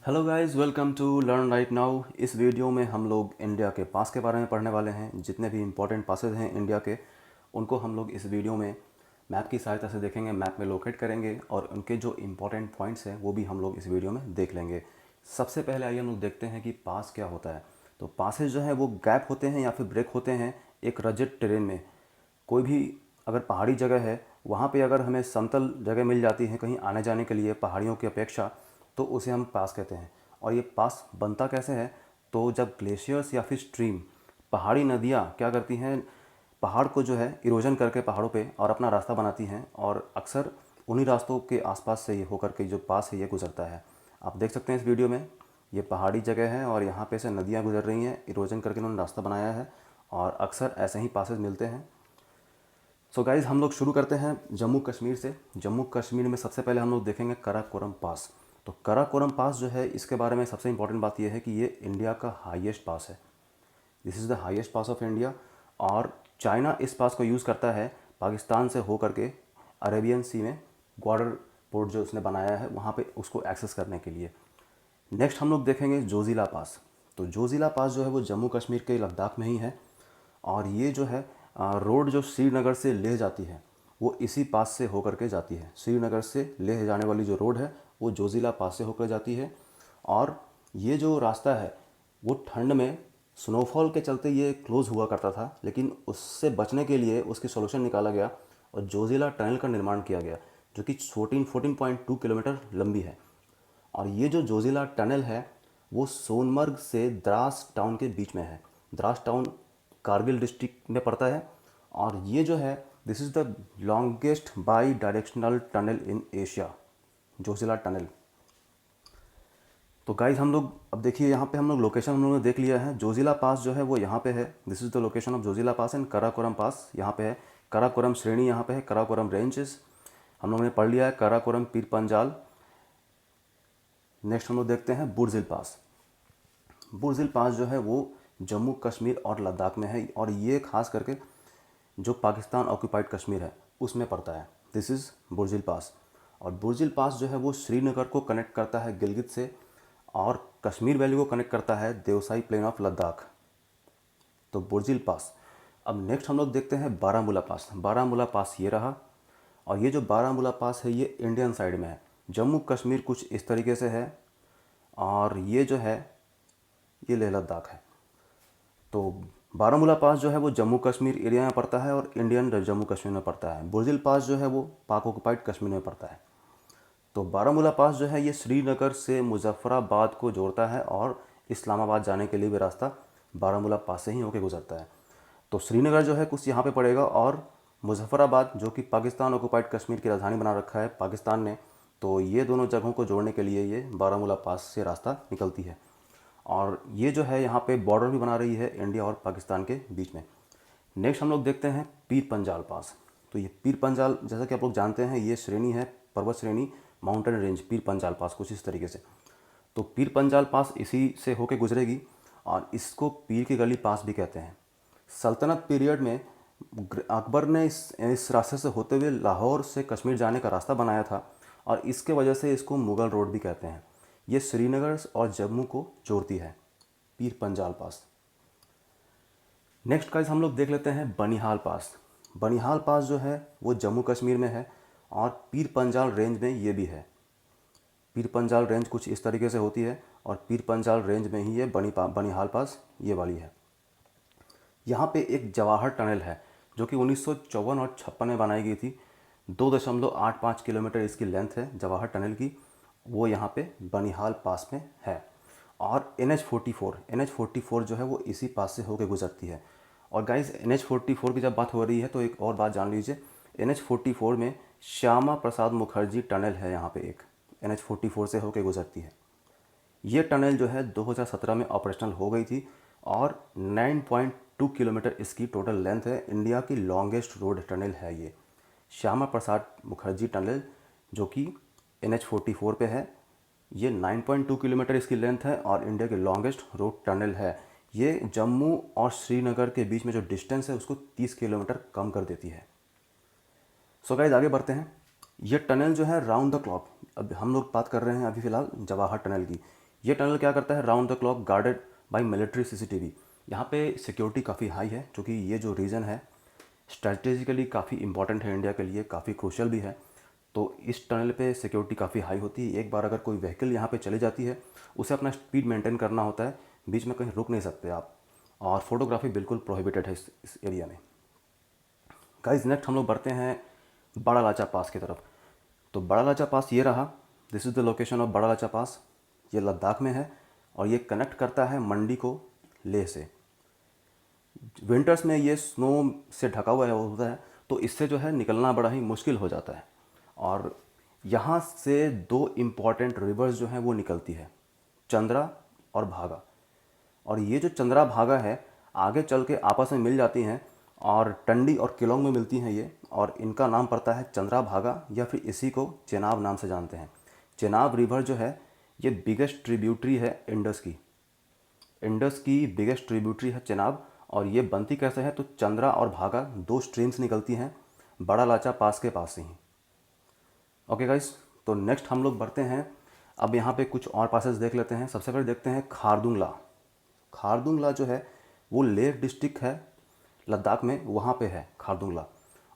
Hello guys, welcome to learn right now. इस video में हम लोग इंडिया के पास के बारे में पढ़ने वाले हैं। जितने भी इंपॉर्टेंट पासेज हैं इंडिया के, उनको हम लोग इस वीडियो में मैप की सहायता से देखेंगे, मैप में लोकेट करेंगे और उनके जो इंपॉर्टेंट पॉइंट्स हैं वो भी हम लोग इस वीडियो में देख लेंगे। सबसे पहले आइए हम लोग देखते हैं कि पास क्या होता है। तो पासेज जो है वो गैप होते हैं या फिर ब्रेक होते हैं एक रजेड टेरेन में। कोई भी अगर पहाड़ी जगह है, वहाँ पे अगर हमें समतल जगह मिल जाती है कहीं आने जाने के लिए पहाड़ियों की अपेक्षा, तो उसे हम पास कहते हैं। और ये पास बनता कैसे है? तो जब ग्लेशियर्स या फिर स्ट्रीम, पहाड़ी नदियाँ क्या करती हैं, पहाड़ को जो है इरोजन करके पहाड़ों पे और अपना रास्ता बनाती हैं, और अक्सर उन्हीं रास्तों के आसपास से ये होकर के जो पास है ये गुजरता है। आप देख सकते हैं इस वीडियो में, ये पहाड़ी जगह है और यहाँ पे से नदियाँ गुजर रही हैं, इरोजन करके उन्होंने रास्ता बनाया है, और अक्सर ऐसे ही पासेज मिलते हैं। सो गाइज़, हम लोग शुरू करते हैं जम्मू कश्मीर से। जम्मू कश्मीर में सबसे पहले हम लोग देखेंगे कराकोरम पास। तो कराकोरम पास जो है, इसके बारे में सबसे इंपॉर्टेंट बात यह है कि ये इंडिया का हाईएस्ट पास है। This is the highest pass of India. और चाइना इस पास को यूज़ करता है पाकिस्तान से होकर के अरेबियन सी में बॉर्डर पोर्ट जो उसने बनाया है वहाँ पे उसको एक्सेस करने के लिए। नेक्स्ट हम लोग देखेंगे जोजिला पास। तो जोजिला पास जो है वो जम्मू कश्मीर के लद्दाख में ही है, और ये जो है रोड जो श्रीनगर से लेह जाती है वो इसी पास से होकर के जाती है। श्रीनगर से लेह जाने वाली जो रोड है वो जोजिला पास से होकर जाती है। और ये जो रास्ता है वो ठंड में स्नोफॉल के चलते ये क्लोज़ हुआ करता था, लेकिन उससे बचने के लिए उसकी सॉल्यूशन निकाला गया और जोजिला टनल का निर्माण किया गया, जो कि 14.2 किलोमीटर लंबी है। और ये जो जोजिला टनल है वो सोनमर्ग से द्रास टाउन के बीच में है। द्रास टाउन कारगिल डिस्ट्रिक्ट में पड़ता है, और ये जो है this is the longest by directional tunnel in Asia, Zoji La tunnel. तो गाइज, हम लोग अब देखिए यहाँ पे हम लोग लोकेशन हम लोगों ने देख लिया है। जोजिला पास जो है वो यहाँ पे है। This is the location of Zojila pass and Karakoram pass यहाँ पे है। कराकोरम श्रेणी यहाँ पे है, कराकोरम रेंजेस हम लोगों ने पढ़ लिया है, कराकोरम पीर पंजाल। नेक्स्ट हम लोग देखते हैं बुर्जिल पास। बुर्जिल पास जो है वो जम्मू कश्मीर और लद्दाख में है, और ये खास करके जो पाकिस्तान ऑक्यूपाइड कश्मीर है उसमें पड़ता है। दिस इज़ बुर्जिल पास। और बुर्जिल पास जो है वो श्रीनगर को कनेक्ट करता है गिलगित से, और कश्मीर वैली को कनेक्ट करता है देवसाई प्लेन ऑफ लद्दाख। तो बुर्जिल पास। अब नेक्स्ट हम लोग देखते हैं बारामूला पास। बारामूला पास ये रहा, और ये जो बारामूला पास है ये इंडियन साइड में है। जम्मू कश्मीर कुछ इस तरीके से है, और ये जो है ये लेह लद्दाख है। तो बारामूला पास जो है वो जम्मू कश्मीर एरिया में पड़ता है और इंडियन जम्मू कश्मीर में पड़ता है। बुर्जिल पास जो है वो पाक ऑक्युपाइड कश्मीर में पड़ता है। तो बारामूला पास जो है ये श्रीनगर से मुजफ्फराबाद को जोड़ता है, और इस्लामाबाद जाने के लिए भी रास्ता बारामूला पास से ही होकर गुजरता है। तो श्रीनगर जो है कुछ यहाँ पे पड़ेगा, और मुजफ्फराबाद जो कि पाकिस्तान ऑक्युपाइड कश्मीर की राजधानी बना रखा है पाकिस्तान ने, तो ये दोनों जगहों को जोड़ने के लिए ये बारामूला पास से रास्ता निकलती है। और ये जो है यहाँ पे बॉर्डर भी बना रही है इंडिया और पाकिस्तान के बीच में। नेक्स्ट हम लोग देखते हैं पीर पंजाल पास। तो ये पीर पंजाल, जैसा कि आप लोग जानते हैं, ये श्रेणी है, पर्वत श्रेणी, माउंटेन रेंज पीर पंजाल पास कुछ इस तरीके से। तो पीर पंजाल पास इसी से होके गुजरेगी, और इसको पीर की गली पास भी कहते हैं। सल्तनत पीरियड में अकबर ने इस रास्ते से होते हुए लाहौर से कश्मीर जाने का रास्ता बनाया था, और इसके वजह से इसको मुग़ल रोड भी कहते हैं। ये श्रीनगर और जम्मू को जोड़ती है, पीर पंजाल पास। नेक्स्ट गाइस हम लोग देख लेते हैं बनिहाल पास। बनिहाल पास जो है वो जम्मू कश्मीर में है, और पीर पंजाल रेंज में ये भी है। पीर पंजाल रेंज कुछ इस तरीके से होती है, और पीर पंजाल रेंज में ही ये बनिहाल पास ये वाली है। यहाँ पे एक जवाहर टनल है जो कि 1954 और 56 में बनाई गई थी। 2.85 किलोमीटर इसकी लेंथ है जवाहर टनल की, वो यहाँ पे बनिहाल पास में है। और NH44 जो है वो इसी पास से होकर गुजरती है। और गाइस, NH44 की जब बात हो रही है तो एक और बात जान लीजिए, NH44 में श्यामा प्रसाद मुखर्जी टनल है, यहाँ पे एक NH44 से होकर गुजरती है। ये टनल जो है 2017 में ऑपरेशनल हो गई थी, और 9.2 किलोमीटर इसकी टोटल लेंथ है। इंडिया की लॉन्गेस्ट रोड टनल है ये श्यामा प्रसाद मुखर्जी टनल, जो कि NH44 पे है। ये 9.2 किलोमीटर इसकी लेंथ है और इंडिया की लॉन्गेस्ट रोड टनल है। ये जम्मू और श्रीनगर के बीच में जो डिस्टेंस है उसको 30 किलोमीटर कम कर देती है। सो गाइस, आगे बढ़ते हैं। ये टनल जो है राउंड द क्लॉक, अब हम लोग बात कर रहे हैं अभी फ़िलहाल जवाहर टनल की। ये टनल क्या करता है, round the clock guarded by military CCTV. यहाँ पे सिक्योरिटी काफ़ी हाई है, क्योंकि ये जो रीजन है स्ट्रेटेजिकली काफ़ी इंपॉर्टेंट है इंडिया के लिए, काफ़ी क्रूशल भी है। तो इस टनल पे सिक्योरिटी काफ़ी हाई होती है। एक बार अगर कोई व्हीकल यहाँ पे चली जाती है, उसे अपना स्पीड मेंटेन करना होता है, बीच में कहीं रुक नहीं सकते आप। और फोटोग्राफी बिल्कुल प्रोहिबिटेड है इस एरिया में। गाइस नेक्स्ट हम लोग बढ़ते हैं बड़ा लाचा पास की तरफ। तो बड़ा लाचा पास ये रहा, this is the location of बड़ा लाचा पास। ये लद्दाख में है और ये कनेक्ट करता है मंडी को लेह से। विंटर्स में ये स्नो से ढका हुआ होता है, तो इससे जो है निकलना बड़ा ही मुश्किल हो जाता है। और यहाँ से दो इम्पॉर्टेंट रिवर्स जो हैं वो निकलती है, चंद्रा और भागा। और ये जो चंद्रा भागा है आगे चल के आपस में मिल जाती हैं और टंडी और किलोंग में मिलती हैं ये, और इनका नाम पड़ता है चंद्रा भागा, या फिर इसी को चेनाब नाम से जानते हैं। चेनाब रिवर जो है ये बिगेस्ट ट्रिब्यूटरी है इंडस की। इंडस की बिगेस्ट ट्रिब्यूटरी है चेनाब। और ये बनती कैसे है, तो चंद्रा और भागा दो स्ट्रीम्स निकलती हैं बड़ा लाचा पास के पास से ही। ओके गाइस, तो नेक्स्ट हम लोग बढ़ते हैं। अब यहाँ पे कुछ और पासेस देख लेते हैं। सबसे पहले देखते हैं खारदुंगला। खारदुंगला जो है वो लेह डिस्ट्रिक्ट है लद्दाख में, वहाँ पे है खारदुंगला।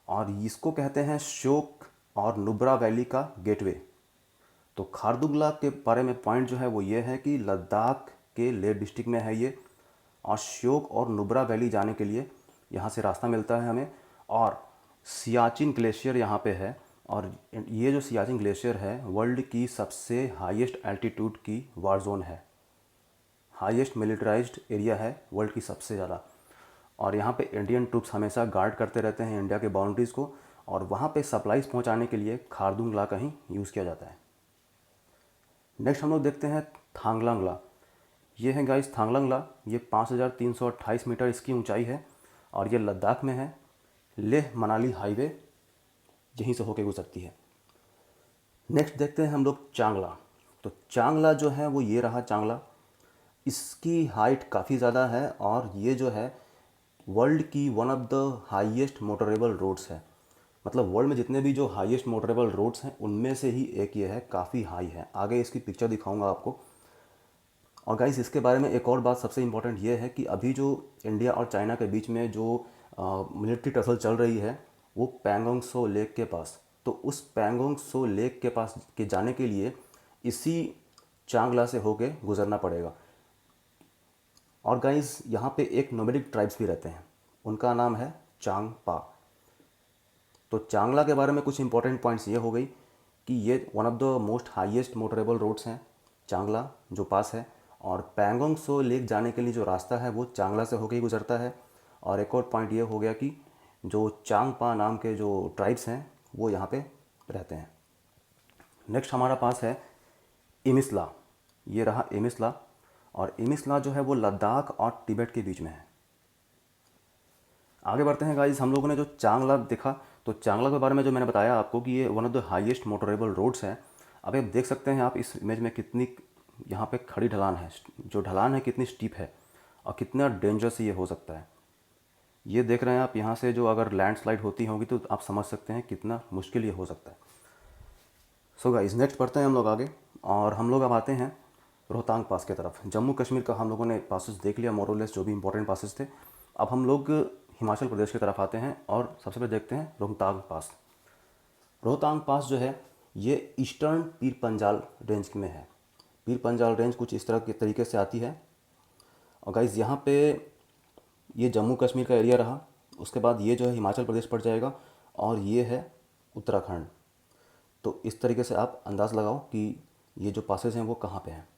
और इसको कहते हैं श्योक और नुब्रा वैली का गेटवे। तो खारदुंगला के बारे में पॉइंट जो है वो ये है कि लद्दाख के लेह डिस्ट्रिक्ट में है ये, और श्योक और नुब्रा वैली जाने के लिए यहाँ से रास्ता मिलता है हमें। और सियाचिन ग्लेशियर यहाँ पे है, और ये जो सियाचिन ग्लेशियर है वर्ल्ड की सबसे हाईएस्ट एल्टीट्यूड की वार जोन है, हाईएस्ट मिलिटराइज्ड एरिया है वर्ल्ड की सबसे ज़्यादा। और यहाँ पे इंडियन ट्रूप्स हमेशा गार्ड करते रहते हैं इंडिया के बाउंड्रीज़ को, और वहाँ पे सप्लाईज पहुँचाने के लिए खारदुंगला का ही यूज़ किया जाता है। नेक्स्ट हम लोग देखते हैं थांगलांगला। ये है गाइस थांगलांगला। ये 5328 मीटर इसकी ऊंचाई है और ये लद्दाख में है। लेह मनाली हाईवे यहीं से होके गुजरती है। नेक्स्ट देखते हैं हम लोग चांगला। तो चांगला जो है वो ये रहा चांगला। इसकी हाइट काफ़ी ज़्यादा है और ये जो है वर्ल्ड की one of the highest motorable roads है। मतलब वर्ल्ड में जितने भी जो हाईएस्ट मोटरेबल रोड्स हैं उनमें से ही एक ये है, काफ़ी हाई है। आगे इसकी पिक्चर दिखाऊंगा आपको। और गाइस इसके बारे में एक और बात सबसे इम्पोर्टेंट ये है कि अभी जो इंडिया और चाइना के बीच में जो मिलिट्री टसल चल रही है वो पैंगोंग सो लेक के पास। तो उस पैंगोंग सो लेक के पास के जाने के लिए इसी चांगला से होके गुजरना पड़ेगा। और गाइस यहाँ पे एक नोमैडिक ट्राइब्स भी रहते हैं, उनका नाम है चांगपा। तो चांगला के बारे में कुछ इंपॉर्टेंट पॉइंट्स ये हो गई कि ये one of the most highest motorable roads हैं चांगला जो पास है। और पैंगोंग सो लेक जाने के लिए जो रास्ता है वो चांगला से होकर ही गुजरता है। और एक और पॉइंट ये हो गया कि जो चांगपा नाम के जो ट्राइब्स हैं वो यहाँ पे रहते हैं। नेक्स्ट हमारा पास है इमिसला। ये रहा इमिसला। और इमिसला जो है वो लद्दाख और तिब्बत के बीच में है। आगे बढ़ते हैं गाइस। हम लोगों ने जो चांगला देखा, तो चांगला के बारे में जो मैंने बताया आपको कि ये one of the highest motorable roads हैं। अब आप देख सकते हैं आप इस इमेज में कितनी यहाँ पे खड़ी ढलान है, जो ढलान है कितनी स्टीप है और कितना डेंजरस ये हो सकता है। ये देख रहे हैं आप, यहाँ से जो अगर लैंडस्लाइड होती होगी तो आप समझ सकते हैं कितना मुश्किल ये हो सकता है। सो गाइस नेक्स्ट बढ़ते हैं हम लोग आगे, और हम लोग अब आते हैं रोहतांग पास की तरफ। जम्मू कश्मीर का हम लोगों ने पासेस देख लिया, मोरलेस जो भी इंपॉर्टेंट पासेस थे। अब हम लोग हिमाचल प्रदेश की तरफ आते हैं और सबसे पहले देखते हैं रोहतांग पास। रोहतांग पास जो है ये ईस्टर्न पीर पंजाल रेंज में है। पीर पंजाल रेंज कुछ इस तरह के तरीके से आती है। और गाइज़ यहाँ पे ये जम्मू कश्मीर का एरिया रहा, उसके बाद ये जो है हिमाचल प्रदेश पड़ जाएगा और ये है उत्तराखंड। तो इस तरीके से आप अंदाज़ लगाओ कि ये जो पासेस हैं वो कहाँ पे हैं।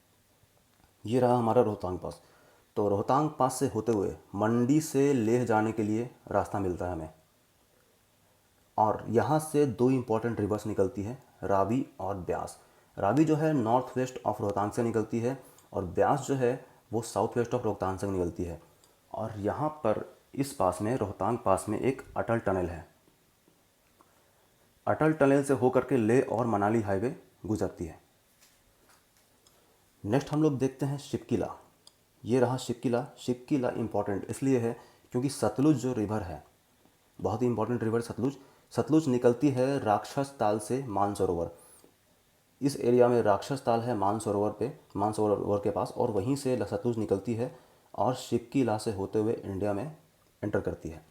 ये रहा हमारा रोहतांग पास। तो रोहतांग पास से होते हुए मंडी से लेह जाने के लिए रास्ता मिलता है हमें। और यहाँ से दो इम्पॉर्टेंट रिवर्स निकलती है, रावी और ब्यास। रावी जो है नॉर्थ वेस्ट ऑफ रोहतांग से निकलती है और ब्यास जो है वो साउथ वेस्ट ऑफ रोहतांग से निकलती है। और यहाँ पर इस पास में रोहतांग पास में एक अटल टनल है। अटल टनल से होकर के लेह और मनाली हाईवे गुजरती है। नेक्स्ट हम लोग देखते हैं शिपकिला। ये रहा शिपकिला। शिपकिला इम्पॉर्टेंट इसलिए है क्योंकि सतलुज जो रिवर है, बहुत ही इंपॉर्टेंट रिवर सतलुज। सतलुज निकलती है राक्षस ताल से मानसरोवर। इस एरिया में राक्षस ताल है मानसरोवर के पास, और वहीं से सतलुज निकलती है और शिपकीला से होते हुए इंडिया में एंटर करती है।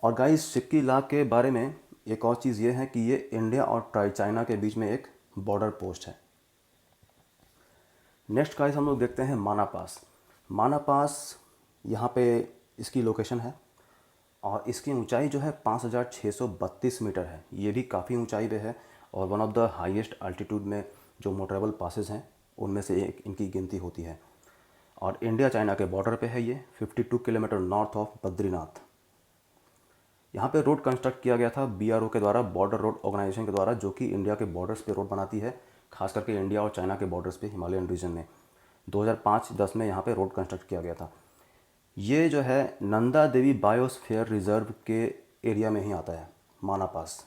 और गाइस शिपकीला के बारे में एक और चीज़ ये है कि ये इंडिया और चाइना के बीच में एक बॉर्डर पोस्ट है। नेक्स्ट गाइस हम लोग देखते हैं माना पास। माना पास यहाँ पे इसकी लोकेशन है और इसकी ऊंचाई जो है 5,632 मीटर है। ये भी काफ़ी ऊंचाई पे है और one of the highest altitude में जो मोटरेबल पासेस हैं उनमें से एक इनकी गिनती होती है। और इंडिया चाइना के बॉर्डर पे है ये 52 किलोमीटर नॉर्थ ऑफ बद्रीनाथ। यहाँ पे रोड कंस्ट्रक्ट किया गया था BRO के द्वारा, बॉर्डर रोड ऑर्गेनाइजेशन के द्वारा, जो कि इंडिया के बॉर्डर्स पे रोड बनाती है, खास करके इंडिया और चाइना के बॉर्डर्स पे हिमालयन रीजन में। 2005-10 में यहाँ पे रोड कंस्ट्रक्ट किया गया था। ये जो है नंदा देवी बायोस्फीयर रिजर्व के एरिया में ही आता है माना पास।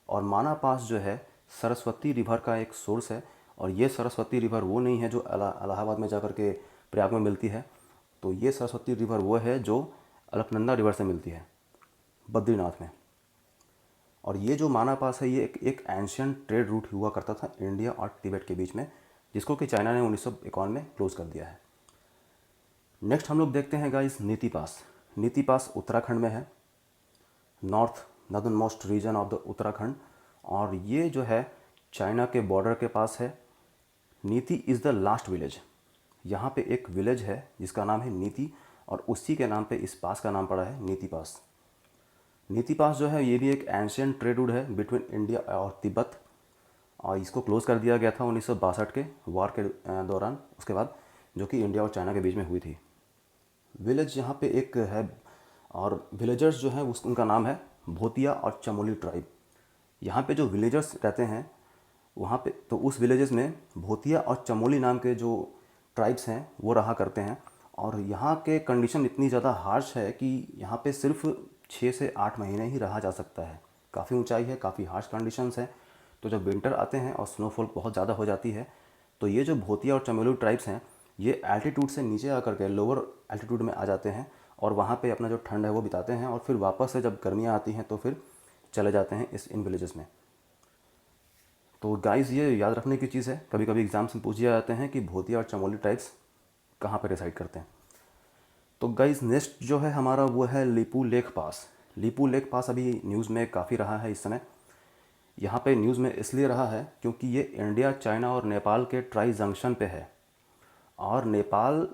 और माना पास जो है सरस्वती रिवर का एक सोर्स है, और ये सरस्वती रिवर वो नहीं है जो इलाहाबाद में जाकर के प्रयाग में मिलती है। तो ये सरस्वती रिवर वो है जो अलकनंदा रिवर से मिलती है बद्रीनाथ में। और ये जो माना पास है ये एक एंशियंट ट्रेड रूट हुआ करता था इंडिया और तिब्बत के बीच में, जिसको कि चाइना ने 1951 में क्लोज कर दिया है। नेक्स्ट हम लोग देखते हैं गाइस नीति पास। नीति पास उत्तराखंड में है, northern most region of the Uttarakhand, और ये जो है चाइना के बॉर्डर के पास है। नीति इज़ द लास्ट विलेज। यहाँ पे एक विलेज है जिसका नाम है नीति, और उसी के नाम पे इस पास का नाम पड़ा है नीति पास। नीति पास जो है ये भी एक एंशियंट ट्रेड रूट है बिटवीन इंडिया और तिब्बत, और इसको क्लोज़ कर दिया गया था 1962 के वार के दौरान, उसके बाद, जो कि इंडिया और चाइना के बीच में हुई थी। विलेज यहाँ पे एक है, और विलेजर्स जो हैं उनका नाम है भोतिया और चमोली ट्राइब। यहाँ पे जो विलेजर्स रहते हैं वहाँ पे, तो उस विलेजेस में भोतिया और चमोली नाम के जो ट्राइब्स हैं वो रहा करते हैं। और यहाँ के कंडीशन इतनी ज़्यादा हार्श है कि यहाँ पे सिर्फ 6 से 8 महीने ही रहा जा सकता है। काफ़ी ऊंचाई है, काफ़ी हार्श कंडीशंस हैं। तो जब विंटर आते हैं और स्नोफॉल बहुत ज़्यादा हो जाती है, तो ये जो भोतिया और चमोली ट्राइब्स हैं ये एल्टीट्यूड से नीचे आकर के लोअर एल्टीट्यूड में आ जाते हैं और वहाँ पे अपना जो ठंड है वो बिताते हैं, और फिर वापस से जब गर्मियाँ आती हैं तो फिर चले जाते हैं इन विलेजेस में। तो गाइस ये याद रखने की चीज़ है, कभी कभी एग्जाम्स में पूछे जाते हैं कि भोतिया और चमोली ट्राइब्स कहाँ पर रिसाइड करते हैं। तो गाइस नेक्स्ट जो है हमारा वो है लीपू लेक पास। लीपू लेक पास अभी न्यूज़ में काफ़ी रहा है इस समय। यहाँ पे न्यूज़ में इसलिए रहा है क्योंकि ये इंडिया, चाइना और नेपाल के ट्राई जंक्शन पे है, और नेपाल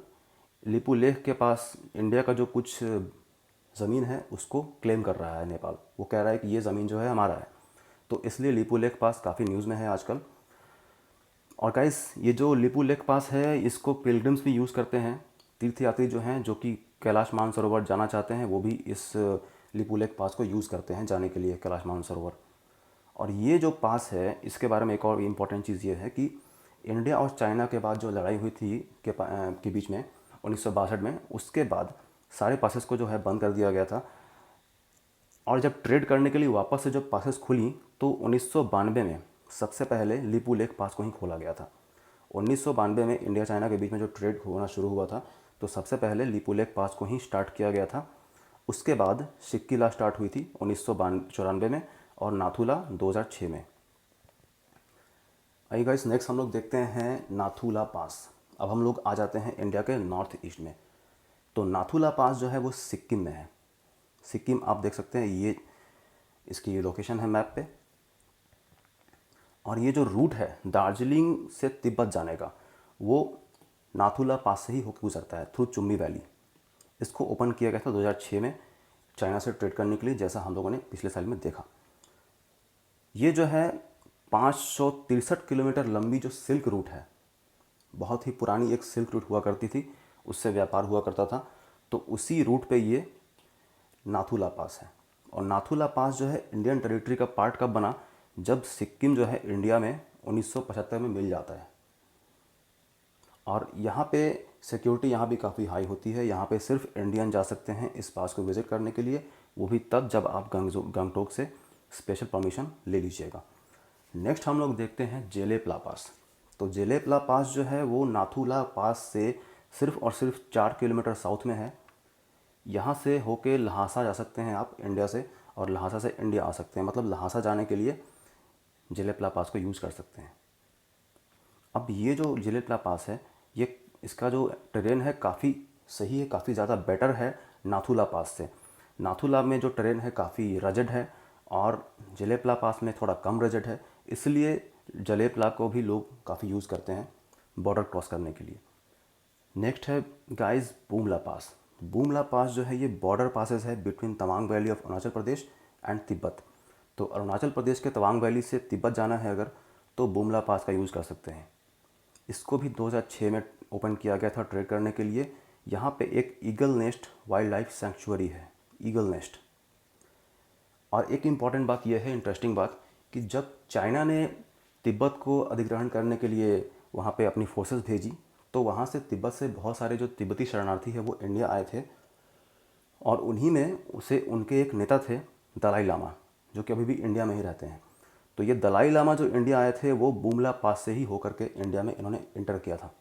लीपू लेक के पास इंडिया का जो कुछ ज़मीन है उसको क्लेम कर रहा है नेपाल। वो कह रहा है कि ये ज़मीन जो है हमारा है, तो इसलिए लीपू लेक पास काफ़ी न्यूज़ में है आजकल। और गाइस ये जो लीपू लेक पास है इसको पिलग्रिम्स भी यूज़ करते हैं। तीर्थयात्री जो हैं जो कि कैलाश मानसरोवर जाना चाहते हैं वो भी इस लीपू लेक पास को यूज़ करते हैं जाने के लिए कैलाश मानसरोवर। और ये जो पास है इसके बारे में एक और इम्पॉर्टेंट चीज़ ये है कि इंडिया और चाइना के बाद जो लड़ाई हुई थी के बीच में 1962 में, उसके बाद सारे पासेस को जो है बंद कर दिया गया था। और जब ट्रेड करने के लिए वापस से जब पासेस खुली तो 1992 में सबसे पहले लीपू लेक पास को ही खोला गया था। 1992 में इंडिया चाइना के बीच में जो ट्रेड होना शुरू हुआ था तो सबसे पहले लीपू लेक पास को ही स्टार्ट किया गया था। उसके बाद शिक्किला स्टार्ट हुई थी 1994 में, और नाथुला 2006 में। आइए गाइस नेक्स्ट हम लोग देखते हैं नाथुला पास। अब हम लोग आ जाते हैं इंडिया के नॉर्थ ईस्ट में। तो नाथुला पास जो है वो सिक्किम में है। सिक्किम आप देख सकते हैं, ये इसकी लोकेशन है मैप पे। और ये जो रूट है दार्जिलिंग से तिब्बत जाने का वो नाथुला पास से ही होकर गुजरता है थ्रू चुम्बी वैली। इसको ओपन किया गया था 2006 में चाइना से ट्रेड करने के लिए, जैसा हम लोगों ने पिछले साल में देखा। ये जो है 563 किलोमीटर लंबी जो सिल्क रूट है, बहुत ही पुरानी एक सिल्क रूट हुआ करती थी, उससे व्यापार हुआ करता था। तो उसी रूट पे ये नाथुला पास है। और नाथुला पास जो है इंडियन टेरिटरी का पार्ट कब बना, जब सिक्किम जो है इंडिया में 1975 में मिल जाता है। और यहाँ पे सिक्योरिटी यहाँ भी काफ़ी हाई होती है। यहाँ पे सिर्फ इंडियन जा सकते हैं इस पास को विज़िट करने के लिए, वो भी तब जब आप गंगटोक से स्पेशल परमिशन ले लीजिएगा। नेक्स्ट हम लोग देखते हैं जेलेपला पास। तो जेलेपला पास जो है वो नाथुला पास से सिर्फ और सिर्फ 4 किलोमीटर साउथ में है। यहाँ से होके लहासा जा सकते हैं आप इंडिया से, और लहासा से इंडिया आ सकते हैं। मतलब लहासा जाने के लिए जेलेपला पास को यूज़ कर सकते हैं। अब ये जो जेलेपला पास है, ये इसका जो टेरेन है काफ़ी सही है, काफ़ी ज़्यादा बेटर है नाथुला पास से। नाथुला में जो टेरेन है काफ़ी रजड है और जेलेपला पास में थोड़ा कम रजड है, इसलिए जलेपला को भी लोग काफ़ी यूज़ करते हैं बॉर्डर क्रॉस करने के लिए। नेक्स्ट है गाइस बूमला पास। बूमला पास जो है ये बॉर्डर पासेस है between Tawang valley of Arunachal Pradesh and Tibet. तो अरुणाचल प्रदेश के तवांग वैली से तिब्बत जाना है अगर, तो बूमला पास का यूज़ कर सकते हैं। इसको भी 2006 में ओपन किया गया था ट्रेड करने के लिए। यहाँ पे एक eagle nest wild life sanctuary है, ईगल नेस्ट। और एक इम्पॉर्टेंट बात यह है, इंटरेस्टिंग बात, कि जब चाइना ने तिब्बत को अधिग्रहण करने के लिए वहाँ पे अपनी फोर्सेस भेजी, तो वहाँ से तिब्बत से बहुत सारे जो तिब्बती शरणार्थी है वो इंडिया आए थे, और उन्हीं में उसे उनके एक नेता थे दलाई लामा, जो कि अभी भी इंडिया में ही रहते हैं। तो ये दलाई लामा जो इंडिया आए थे वो बूमला पास से ही होकर के इंडिया में इन्होंने इंटर किया था।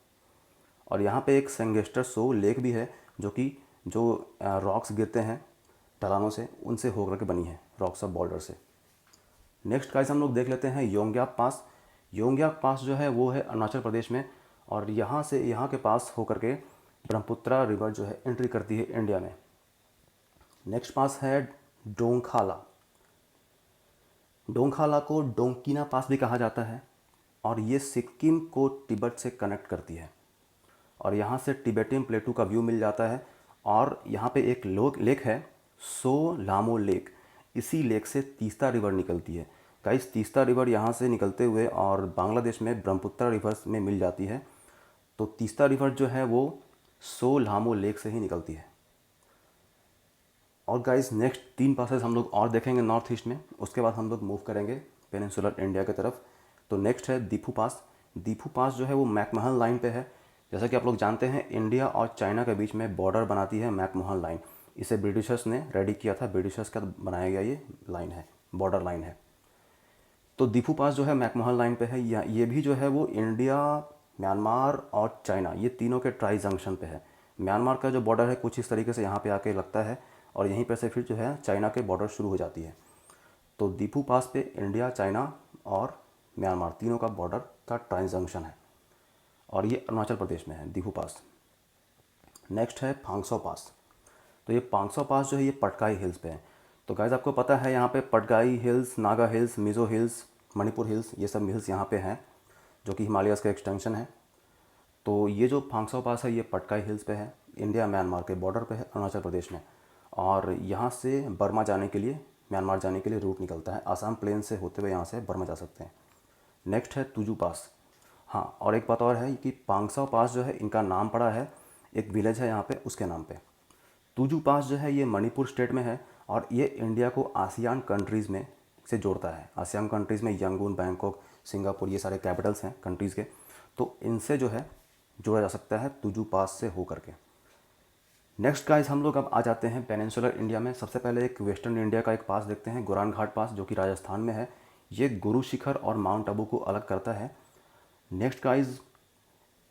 और यहाँ पे एक सेंगेस्टर सो लेक भी है, जो कि जो रॉक्स गिरते हैं ढलानों से, उनसे होकर के बनी है, रॉक्स ऑफ बॉर्डर से। नेक्स्ट गाइस हम लोग देख लेते हैं योंग्याक पास। योंग्याक पास जो है वो है अरुणाचल प्रदेश में, और यहाँ से यहाँ के पास होकर के ब्रह्मपुत्रा रिवर जो है एंट्री करती है इंडिया में। नेक्स्ट पास है डोंगखाला। डोंगखाला को डोंगकीना पास भी कहा जाता है, और ये सिक्किम को तिब्बत से कनेक्ट करती है, और यहाँ से तिब्बतियन प्लेटू का व्यू मिल जाता है। और यहाँ पे एक लेक है, सो लामो लेक। इसी लेक से तीस्ता रिवर निकलती है गाइस। तीस्ता रिवर यहाँ से निकलते हुए और बांग्लादेश में ब्रह्मपुत्रा रिवर्स में मिल जाती है। तो तीस्ता रिवर जो है वो सो लामो लेक से ही निकलती है। और गाइस नेक्स्ट 3 पासेस हम लोग और देखेंगे नॉर्थ ईस्ट में, उसके बाद हम लोग मूव करेंगे पेनिनसुलर इंडिया की तरफ। तो नेक्स्ट है दीफू पास। दीफू पास जो है वो मैकमोहन लाइन पे है। जैसा कि आप लोग जानते हैं, इंडिया और चाइना के बीच में बॉर्डर बनाती है मैकमोहन लाइन। इसे ब्रिटिशर्स ने रेडी किया था, ब्रिटिशर्स का बनाया गया ये लाइन है, बॉर्डर लाइन है। तो दीफू पास जो है मैकमोहन लाइन पे है। ये भी जो है वो इंडिया, म्यांमार और चाइना, ये तीनों के ट्राई जंक्शन पे है। म्यांमार का जो बॉर्डर है कुछ इस तरीके से यहाँ पे आके लगता है, और यहीं पर से फिर जो है चाइना के बॉर्डर शुरू हो जाती है। तो दीफू पास पे इंडिया, चाइना और म्यांमार तीनों का बॉर्डर का ट्राई जंक्शन है, और ये अरुणाचल प्रदेश में है दीफू पास। नेक्स्ट है फांगसो पास। तो ये फांगसो पास जो है ये पटकाई हिल्स पे है। तो गाइस आपको पता है यहाँ पे Patkai hills, Naga hills, Mizo hills, Manipur hills, ये सब हिल्स यहाँ पे हैं, जो कि हिमालयस का एक्सटेंशन है। तो ये जो फांगसो पास है ये पटकाई हिल्स पे है, इंडिया म्यांमार के बॉर्डर पे है अरुणाचल प्रदेश में। और यहाँ से बर्मा जाने के लिए, म्यांमार जाने के लिए रूट निकलता है, आसाम प्लेन से होते हुए यहाँ से बर्मा जा सकते हैं। नेक्स्ट है तुजू पास। हाँ, और एक बात और है कि पांगसाओ पास जो है इनका नाम पड़ा है, एक विलेज है यहाँ पे उसके नाम पे। तुजू पास जो है ये मणिपुर स्टेट में है, और ये इंडिया को आसियान कंट्रीज़ में से जोड़ता है। आसियान कंट्रीज़ में यंगून, बैंकॉक, सिंगापुर, ये सारे कैपिटल्स हैं कंट्रीज़ के, तो इनसे जो है जोड़ा जा सकता है तुजू पास से हो करके। नेक्स्ट गाइस हम लोग अब आ जाते हैं पेनिनसुलर इंडिया में। सबसे पहले एक वेस्टर्न इंडिया का एक पास देखते हैं, गोरान घाट पास, जो कि राजस्थान में है। ये गुरु शिखर और माउंट आबू को अलग करता है। नेक्स्ट गाइस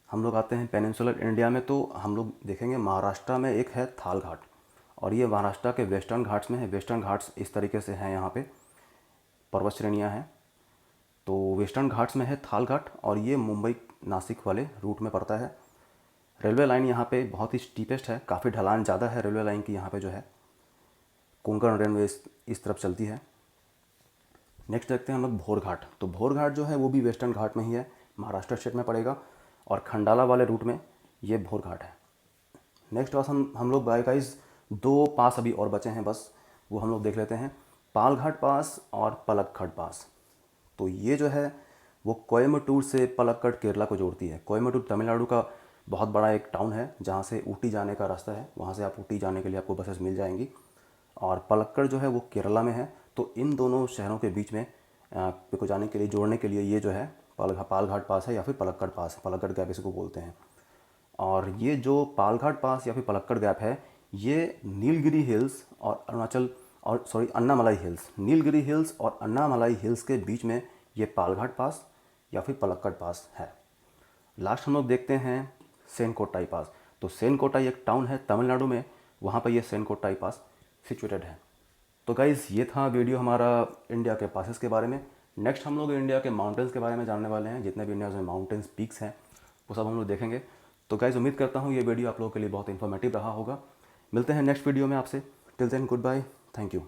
हम लोग आते हैं पेनिनसुलर इंडिया में, तो हम लोग देखेंगे महाराष्ट्र में एक है थाल घाट, और ये महाराष्ट्र के वेस्टर्न घाट्स में है। वेस्टर्न घाट्स इस तरीके से हैं, यहाँ पे पर्वत श्रेणियाँ हैं। तो वेस्टर्न घाट्स में है थाल घाट, और ये मुंबई नासिक वाले रूट में पड़ता है। रेलवे लाइन यहाँ पे बहुत ही स्टीपेस्ट है, काफ़ी ढलान ज़्यादा है रेलवे लाइन की यहाँ पे जो है। कोंकण रेलवे इस तरफ चलती है। नेक्स्ट देखते हैं हम लोग भोर घाट। तो भोर घाट जो है वो भी वेस्टर्न घाट में ही है, महाराष्ट्र स्टेट में पड़ेगा, और खंडाला वाले रूट में ये भोर घाट है। नेक्स्ट पास हम लोग गाइस 2 पास अभी और बचे हैं बस, वो हम लोग देख लेते हैं, पालघाट पास और पलक्कड़ पास। तो ये जो है वो कोयम्बटूर से पलक्कड़ केरला को जोड़ती है। कोयम्बटूर तमिलनाडु का बहुत बड़ा एक टाउन है, जहाँ से ऊटी जाने का रास्ता है, वहाँ से आप ऊटी जाने के लिए आपको बसेस मिल जाएंगी। और पलक्कड़ जो है वो केरला में है। तो इन दोनों शहरों के बीच में को जाने के लिए, जोड़ने के लिए ये जो है पालघाट पास है या फिर पलक्कड़ पास है, पलक्कड़ गैप इसको बोलते हैं। और ये जो पालघाट पास या फिर पलक्कड़ गैप है, ये नीलगिरी हिल्स और अन्नामलाई हिल्स, नीलगिरी हिल्स और अन्नामलाई हिल्स के बीच में ये पालघाट पास या फिर पलक्कड़ पास है। लास्ट हम लोग देखते हैं सेनकोट्टाई पास। तो सेनकोट्टाई एक टाउन है तमिलनाडु में, वहाँ पर ये सेनकोट्टाई पास सिचुएटेड है। तो गाइज़ ये था वीडियो हमारा इंडिया के पासेस के बारे में। नेक्स्ट हम लोग इंडिया के माउंटेन्स के बारे में जानने वाले हैं, जितने भी इंडिया में माउंटेन्स पीक्स हैं वो सब हम लोग देखेंगे। तो गाइस उम्मीद करता हूँ ये वीडियो आप लोगों के लिए बहुत इन्फॉर्मेटिव रहा होगा। मिलते हैं नेक्स्ट वीडियो में आपसे। Till then good bye, thank you.